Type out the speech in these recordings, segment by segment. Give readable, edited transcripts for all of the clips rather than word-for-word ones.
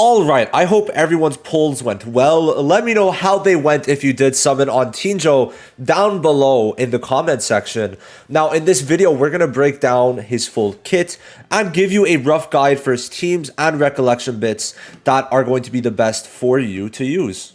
All right, I hope everyone's polls went well. Let me know how they went if you did summon on Tinjo down below in the comment section. Now, in this video, we're going to break down his full kit and give you a rough guide for his teams and recollection bits that are going to be the best for you to use.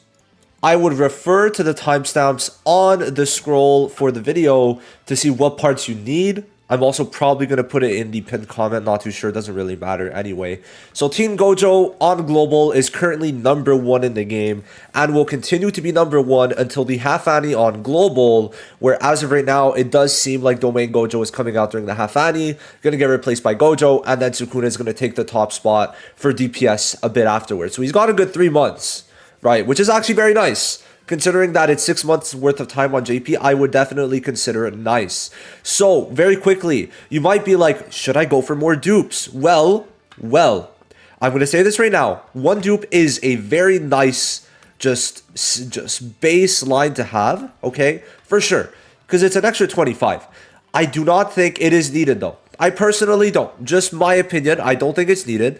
I would refer to the timestamps on the scroll for the video to see what parts you need. I'm also probably going to put it in the pinned comment, not too sure, doesn't really matter anyway. So Team Gojo on Global is currently number 1 in the game and will continue to be number 1 until the half annie on Global, where as of right now, it does seem like Domain Gojo is coming out during the half annie, going to get replaced by Gojo, and then Sukuna is going to take the top spot for DPS a bit afterwards. So he's got a good 3 months, right, which is actually very nice. Considering that it's 6 months worth of time on JP, I would definitely consider it nice. So, very quickly, you might be like, should I go for more dupes? Well, I'm going to say this right now. 1 dupe is a very nice, just baseline to have, okay? For sure, because it's an extra 25. I do not think it is needed, though. I personally don't. Just my opinion, I don't think it's needed.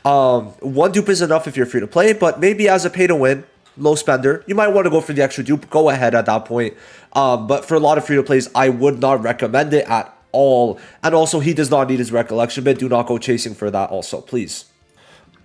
1 dupe is enough if you're free to play, but maybe as a pay to win, low spender, you might want to go for the extra dupe. Go ahead at that point. But for a lot of free-to-plays, I would not recommend it at all. And also, he does not need his recollection bit. Do not go chasing for that also, please.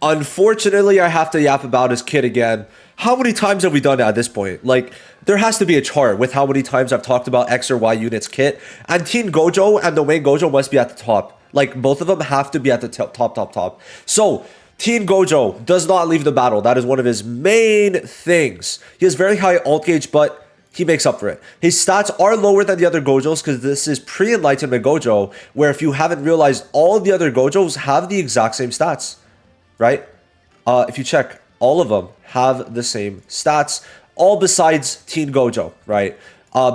Unfortunately, I have to yap about his kit again. How many times have we done it at this point? Like, there has to be a chart with how many times I've talked about X or Y units kit. And Team Gojo and Domain Gojo must be at the top. Like, both of them have to be at the top. So, Team Gojo does not leave the battle. That is one of his main things. He has very high ult gauge, but he makes up for it. His stats are lower than the other Gojos because this is pre-Enlightenment Gojo, where if you haven't realized, all the other Gojos have the exact same stats, right? If you check, all of them have the same stats, all besides Team Gojo, right?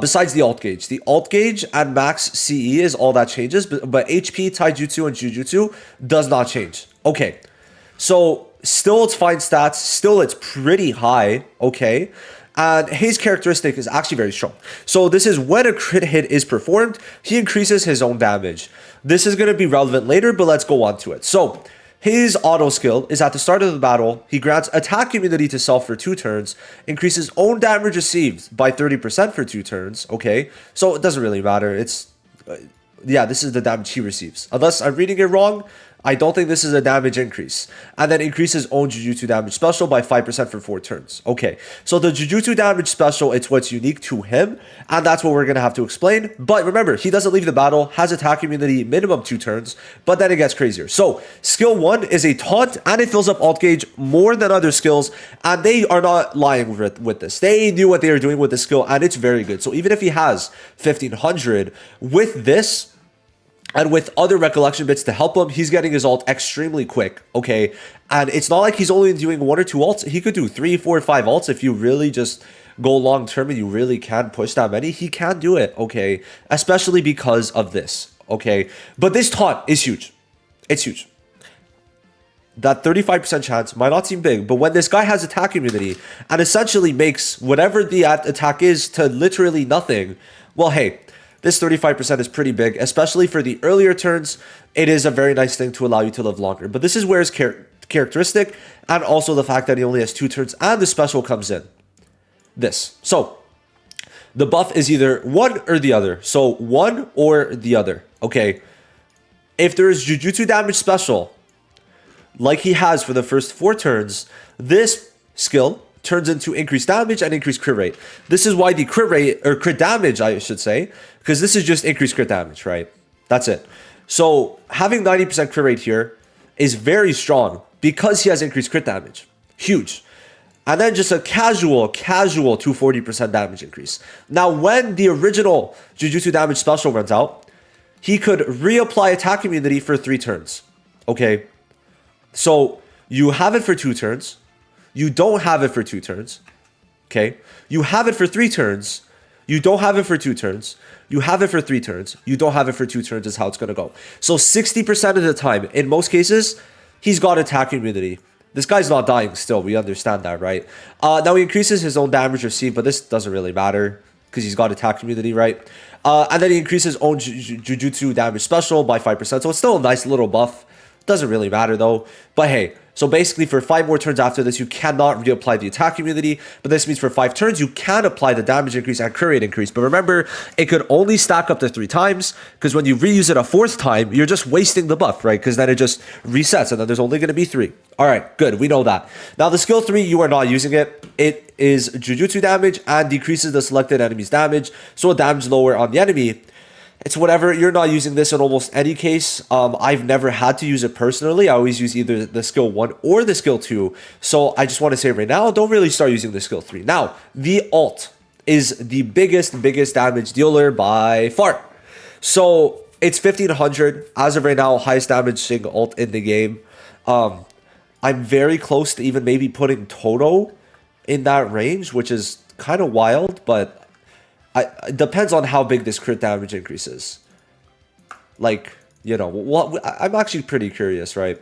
Besides the ult gauge. The ult gauge and max CE is all that changes, but HP, Taijutsu, and Jujutsu does not change. Okay. So, still it's fine stats, still it's pretty high, okay? And his characteristic is actually very strong. So, this is when a crit hit is performed, he increases his own damage. This is going to be relevant later, but let's go on to it. So, his auto skill is at the start of the battle, he grants attack immunity to self for 2 turns, increases own damage received by 30% for 2 turns, okay? So, it doesn't really matter, it's... yeah, this is the damage he receives. Unless I'm reading it wrong, I don't think this is a damage increase. And then increases own Jujutsu damage special by 5% for 4 turns. Okay, so the Jujutsu damage special, it's what's unique to him, and that's what we're going to have to explain. But remember, he doesn't leave the battle, has attack immunity minimum 2 turns, but then it gets crazier. So, skill 1 is a taunt, and it fills up ult gauge more than other skills, and they are not lying with this. They knew what they were doing with the skill, and it's very good. So even if he has 1500, with this, and with other recollection bits to help him, he's getting his ult extremely quick, okay? And it's not like he's only doing 1 or 2 ults. He could do 3, 4, 5 ults if you really just go long term and you really can push that many. He can do it, okay? Especially because of this, okay? But this taunt is huge. It's huge. That 35% chance might not seem big, but when this guy has attack immunity and essentially makes whatever the attack is to literally nothing, well, hey, this 35% is pretty big, especially for the earlier turns. It is a very nice thing to allow you to live longer. But this is where his characteristic and also the fact that he only has 2 turns and the special comes in. This. So, the buff is either one or the other. So, one or the other. Okay. If there is Jujutsu damage special, like he has for the first 4 turns, this skill turns into increased damage and increased crit rate. This is why the crit rate, or crit damage, I should say, because this is just increased crit damage, right? That's it. So having 90% crit rate here is very strong because he has increased crit damage. Huge. And then just a casual 240% damage increase. Now, when the original Jujutsu damage special runs out, he could reapply attack immunity for 3 turns. Okay? So you have it for 2 turns. You don't have it for 2 turns, okay? You have it for 3 turns. You don't have it for 2 turns. You have it for 3 turns. You don't have it for 2 turns is how it's going to go. So 60% of the time, in most cases, he's got attack immunity. This guy's not dying still. We understand that, right? Now he increases his own damage received, but this doesn't really matter because he's got attack immunity, right? And then he increases his own Jujutsu damage special by 5%. So it's still a nice little buff. Doesn't really matter though. But hey, So basically, for 5 more turns after this, you cannot reapply the attack immunity. But this means for 5 turns, you can apply the damage increase and crit rate increase. But remember, it could only stack up to 3 times, because when you reuse it a 4th time, you're just wasting the buff, right? Because then it just resets, and then there's only going to be 3. All right, good. We know that. Now, the skill 3, you are not using it. It is Jujutsu damage and decreases the selected enemy's damage, so a damage lower on the enemy. It's whatever. You're not using this in almost any case. I've never had to use it personally. I always use either the skill 1 or the skill 2. So I just want to say right now, don't really start using the skill 3. Now, the ult is the biggest damage dealer by far. So it's 1500 as of right now, highest damaging ult in the game. I'm very close to even maybe putting Toto in that range, which is kind of wild, but it depends on how big this crit damage increases. Like, you know, what I'm actually pretty curious, right?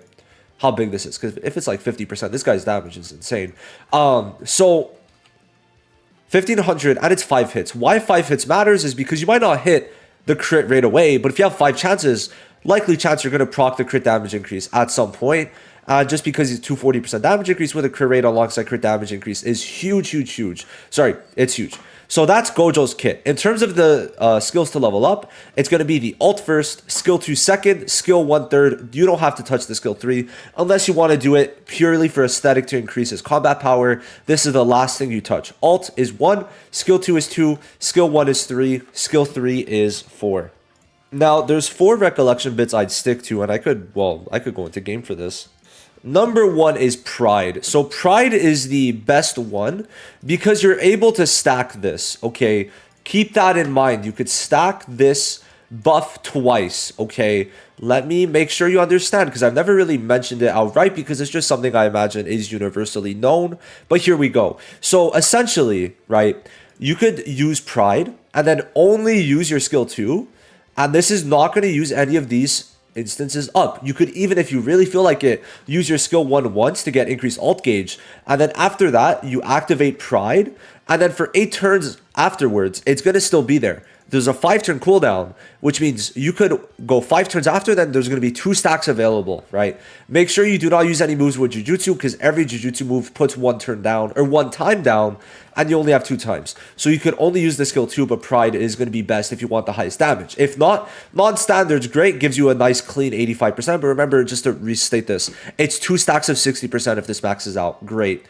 How big this is, because if it's like 50%, this guy's damage is insane. So 1500 and it's 5 hits. Why 5 hits matters is because you might not hit the crit right away, but if you have 5 chances, likely chance you're going to proc the crit damage increase at some point. Just because it's 240% damage increase with a crit rate alongside crit damage increase is huge. Sorry, it's huge. So that's Gojo's kit. In terms of the skills to level up, it's going to be the ult first, skill 2 second, skill 1 third. You don't have to touch the skill 3 unless you want to do it purely for aesthetic to increase his combat power. This is the last thing you touch. Ult is 1, skill 2 is 2, skill 1 is 3, skill 3 is 4. Now, there's 4 recollection bits I'd stick to, and I could go into game for this. Number 1 is Pride. So Pride is the best one because you're able to stack this, okay? Keep that in mind. You could stack this buff twice, okay? Let me make sure you understand, because I've never really mentioned it outright because it's just something I imagine is universally known. But here we go. So essentially, right, you could use Pride and then only use your skill 2. And this is not going to use any of these instances up. You could, even if you really feel like it, use your skill 1 once to get increased ult gauge, and then after that you activate Pride, and then for 8 turns afterwards it's going to still be there. There's a 5-turn cooldown, which means you could go 5 turns after, then there's going to be 2 stacks available, right? Make sure you do not use any moves with Jujutsu, because every Jujutsu move puts 1 turn down, or 1 time down, and you only have 2 times. So you could only use the skill 2, but Pride is going to be best if you want the highest damage. If not, non-standard's great, gives you a nice clean 85%, but remember, just to restate this, it's 2 stacks of 60% if this maxes out. Great.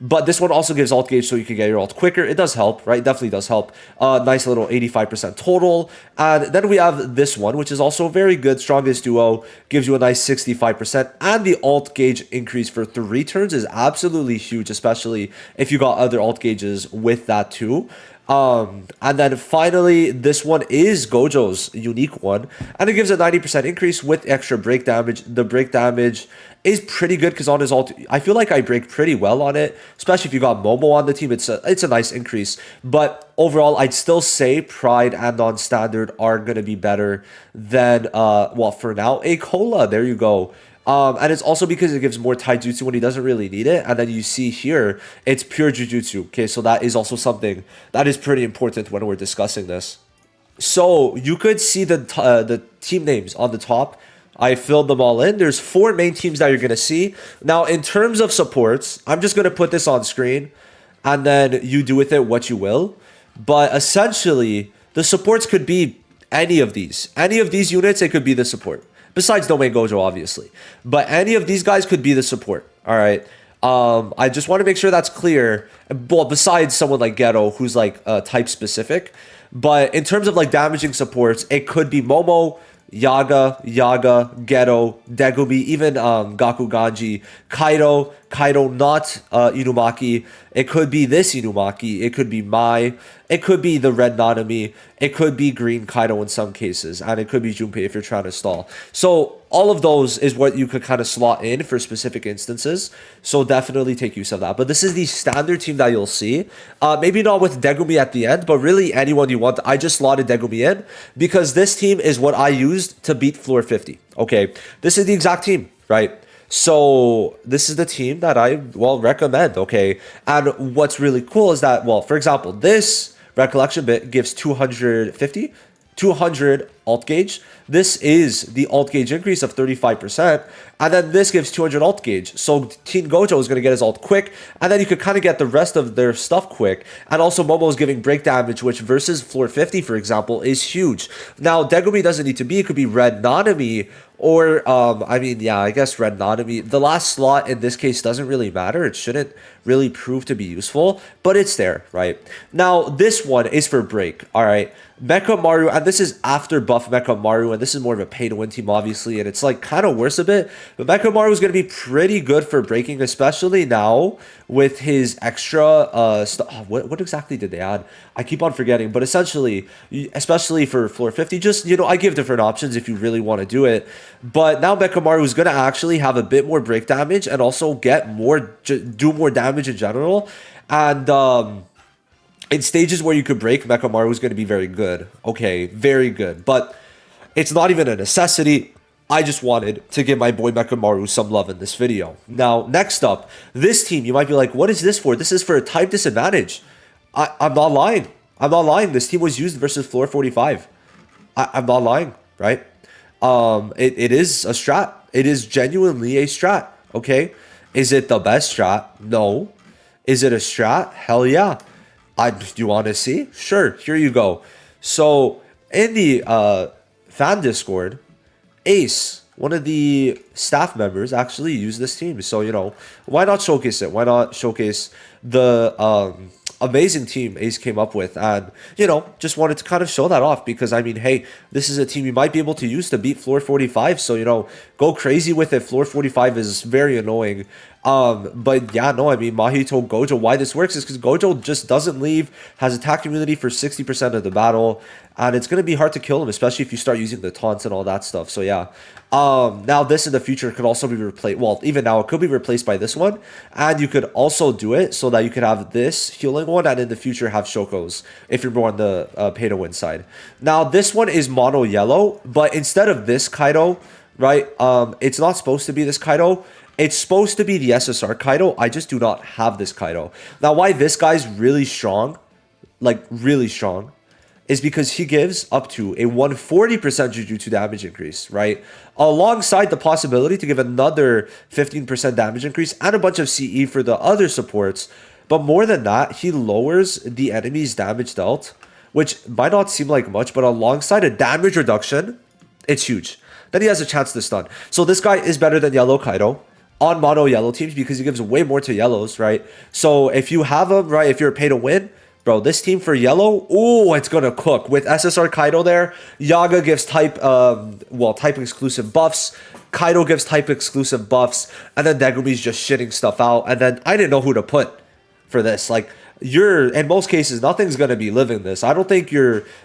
But this one also gives ult gauge so you can get your ult quicker. It does help, right? Definitely does help. Nice little 85% total. And then we have this one, which is also very good. Strongest duo gives you a nice 65%. And the ult gauge increase for 3 turns is absolutely huge, especially if you got other ult gauges with that too. And then finally, this one is Gojo's unique one, and it gives a 90% increase with extra break damage. The break damage is pretty good because on his ult, I feel like I break pretty well on it, especially if you got Momo on the team. It's a nice increase, but overall, I'd still say Pride and non-standard are going to be better than, well, for now, a Cola. There you go. And it's also because it gives more taijutsu when he doesn't really need it. And then you see here, it's pure jujutsu. Okay, so that is also something that is pretty important when we're discussing this. So you could see the team names on the top. I filled them all in. There's 4 main teams that you're going to see. Now, in terms of supports, I'm just going to put this on screen, and then you do with it what you will. But essentially, the supports could be any of these. Any of these units, it could be the support. Besides Domain Gojo, obviously. But any of these guys could be the support. All right. I just want to make sure that's clear. Well, besides someone like Ghetto, who's like type specific. But in terms of like damaging supports, it could be Momo, Yaga, Ghetto, Degumi, even Gaku Ganji, Kaido, not Inumaki. It could be this Inumaki. It could be Mai. It could be the red Nanami. It could be green Kaido in some cases. And it could be Junpei if you're trying to stall. So all of those is what you could kind of slot in for specific instances. So definitely take use of that. But this is the standard team that you'll see. Maybe not with Degumi at the end, but really anyone you want. I just slotted Degumi in because this team is what I used to beat floor 50. Okay, this is the exact team, right? So this is the team that I, well, recommend, okay? And what's really cool is that, well, for example, this recollection bit gives 200 alt gauge. This is the alt gauge increase of 35%. And then this gives 200 alt gauge. So Team Gojo is going to get his alt quick. And then you could kind of get the rest of their stuff quick. And also Momo is giving break damage, which versus floor 50, for example, is huge. Now, Degumi doesn't need to be. It could be Red Nanami. Or, I mean, yeah, I guess Red Nanami. The last slot in this case doesn't really matter. It shouldn't really prove to be useful, but it's there, right? Now, this one is for break, all right? Mecha Maru, and this is after buff Mecha Maru, and this is more of a pay-to-win team, obviously, and it's like kind of worse a bit, but Mecha Maru is going to be pretty good for breaking, especially now with his extra, what exactly did they add? I keep on forgetting, but essentially, especially for floor 50, just, you know, I give different options if you really want to do it, but now Mecha Maru is going to actually have a bit more break damage and also get more, do more damage in general, and, in stages where you could break, Mecha Maru is going to be very good. Okay, very good. But it's not even a necessity. I just wanted to give my boy Mecha Maru some love in this video. Now, next up, this team, you might be like, what is this for? This is for a type disadvantage. I'm not lying. I'm not lying. This team was used versus floor 45. I'm not lying, right? It is a strat. It is genuinely a strat, okay? Is it the best strat? No. Is it a strat? Hell yeah. Do you want to see? Sure, here you go. So, in the fan Discord, Ace, one of the staff members, actually used this team. So, you know, why not showcase it? Why not showcase the amazing team Ace came up with? And, you know, just wanted to kind of show that off because, I mean, hey, this is a team you might be able to use to beat floor 45. So, you know, go crazy with it. Floor 45 is very annoying. But yeah, no, I mean, Mahi told Gojo why this works is because Gojo just doesn't leave, has attack immunity for 60% of the battle, and it's going to be hard to kill him, especially if you start using the taunts and all that stuff. So yeah, now this in the future could also be replaced. Well, even now it could be replaced by this one, and you could also do it so that you could have this healing one, and in the future have Shokos if you're more on the pay to win side. Now this one is mono yellow, but instead of this Kaido, right? It's not supposed to be this Kaido. It's supposed to be the SSR Kaido. I just do not have this Kaido. Now, why this guy's really strong, like really strong, is because he gives up to a 140% Jujutsu damage increase, right? Alongside the possibility to give another 15% damage increase and a bunch of CE for the other supports. But more than that, he lowers the enemy's damage dealt, which might not seem like much, but alongside a damage reduction, it's huge. Then he has a chance to stun. So this guy is better than Yellow Kaido on mono yellow teams because he gives way more to yellows, right? So if you have him, right, if you're pay to win, bro, this team for yellow, oh, it's gonna cook. With SSR Kaido there, Yaga gives type exclusive buffs, Kaido gives type exclusive buffs, and then Degumi's just shitting stuff out. And then I didn't know who to put for this. Like, in most cases, nothing's going to be living this. I don't think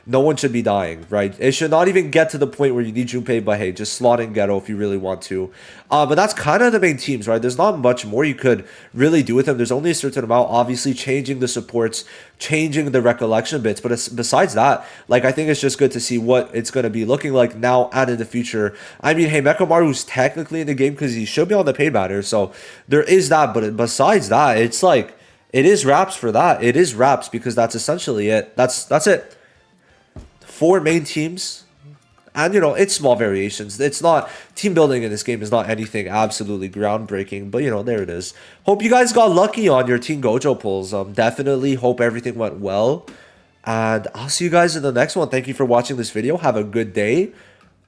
no one should be dying, right? It should not even get to the point where you need Junpei, but hey, just slot in Ghetto if you really want to. But that's kind of the main teams, right? There's not much more you could really do with them. There's only a certain amount, obviously changing the supports, changing the recollection bits. But besides that, like, I think it's just good to see what it's going to be looking like now and in the future. I mean, hey, Mechamaru's technically in the game because he should be on the paid banner. So there is that. But besides that, it's like, it is wraps for that. It is wraps because that's essentially it. That's it. 4 main teams. And, you know, it's small variations. It's not... Team building in this game is not anything absolutely groundbreaking. But, you know, there it is. Hope you guys got lucky on your Team Gojo pulls. Definitely hope everything went well. And I'll see you guys in the next one. Thank you for watching this video. Have a good day.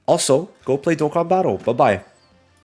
Also, go play Dokkan Battle. Bye-bye.